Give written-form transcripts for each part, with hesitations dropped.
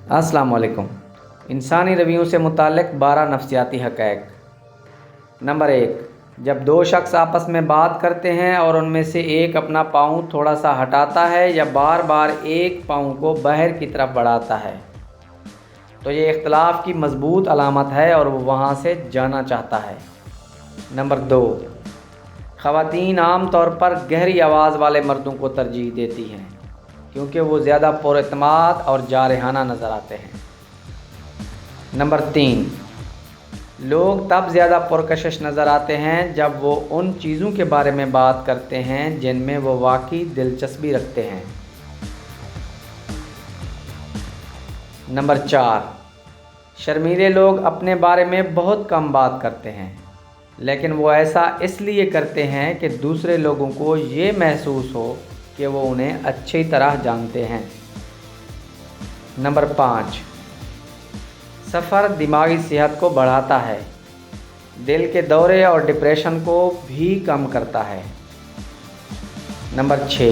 السلام علیکم۔ انسانی رویوں سے متعلق 12 نفسیاتی حقائق۔ نمبر 1، جب دو شخص آپس میں بات کرتے ہیں اور ان میں سے ایک اپنا پاؤں تھوڑا سا ہٹاتا ہے یا بار بار ایک پاؤں کو باہر کی طرف بڑھاتا ہے تو یہ اختلاف کی مضبوط علامت ہے اور وہ وہاں سے جانا چاہتا ہے۔ نمبر 2، خواتین عام طور پر گہری آواز والے مردوں کو ترجیح دیتی ہیں کیونکہ وہ زیادہ پر اعتماد اور جارحانہ نظر آتے ہیں۔ نمبر 3، لوگ تب زیادہ پرکشش نظر آتے ہیں جب وہ ان چیزوں کے بارے میں بات کرتے ہیں جن میں وہ واقعی دلچسپی رکھتے ہیں۔ نمبر 4، شرمیلے لوگ اپنے بارے میں بہت کم بات کرتے ہیں لیکن وہ ایسا اس لیے کرتے ہیں کہ دوسرے لوگوں کو یہ محسوس ہو کہ وہ انہیں اچھی طرح جانتے ہیں۔ نمبر 5، سفر دماغی صحت کو بڑھاتا ہے، دل کے دورے اور ڈپریشن کو بھی کم کرتا ہے۔ نمبر 6،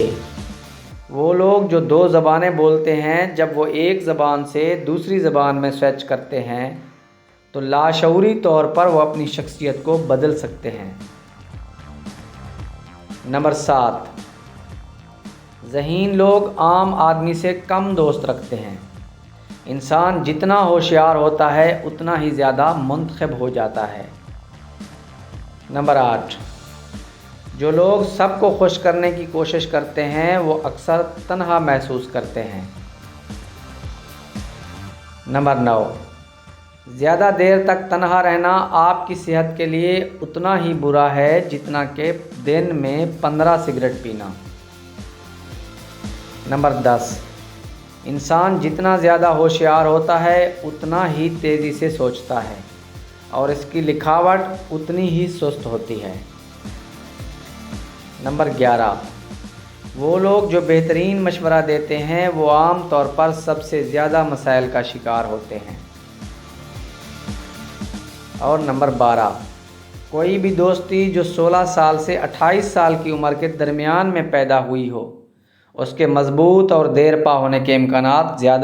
وہ لوگ جو 2 زبانیں بولتے ہیں جب وہ ایک زبان سے دوسری زبان میں سوئچ کرتے ہیں تو لاشعوری طور پر وہ اپنی شخصیت کو بدل سکتے ہیں۔ نمبر 7، ذہین لوگ عام آدمی سے کم دوست رکھتے ہیں۔ انسان جتنا ہوشیار ہوتا ہے اتنا ہی زیادہ منتخب ہو جاتا ہے۔ نمبر 8، جو لوگ سب کو خوش کرنے کی کوشش کرتے ہیں وہ اکثر تنہا محسوس کرتے ہیں۔ نمبر 9، زیادہ دیر تک تنہا رہنا آپ کی صحت کے لیے اتنا ہی برا ہے جتنا کہ دن میں 15 سگریٹ پینا۔ نمبر 10، انسان جتنا زیادہ ہوشیار ہوتا ہے اتنا ہی تیزی سے سوچتا ہے اور اس کی لکھاوٹ اتنی ہی سست ہوتی ہے۔ نمبر 11، وہ لوگ جو بہترین مشورہ دیتے ہیں وہ عام طور پر سب سے زیادہ مسائل کا شکار ہوتے ہیں۔ اور نمبر 12، کوئی بھی دوستی جو 16 سال سے 28 سال کی عمر کے درمیان میں پیدا ہوئی ہو اس کے مضبوط اور دیر پا ہونے کے امکانات زیادہ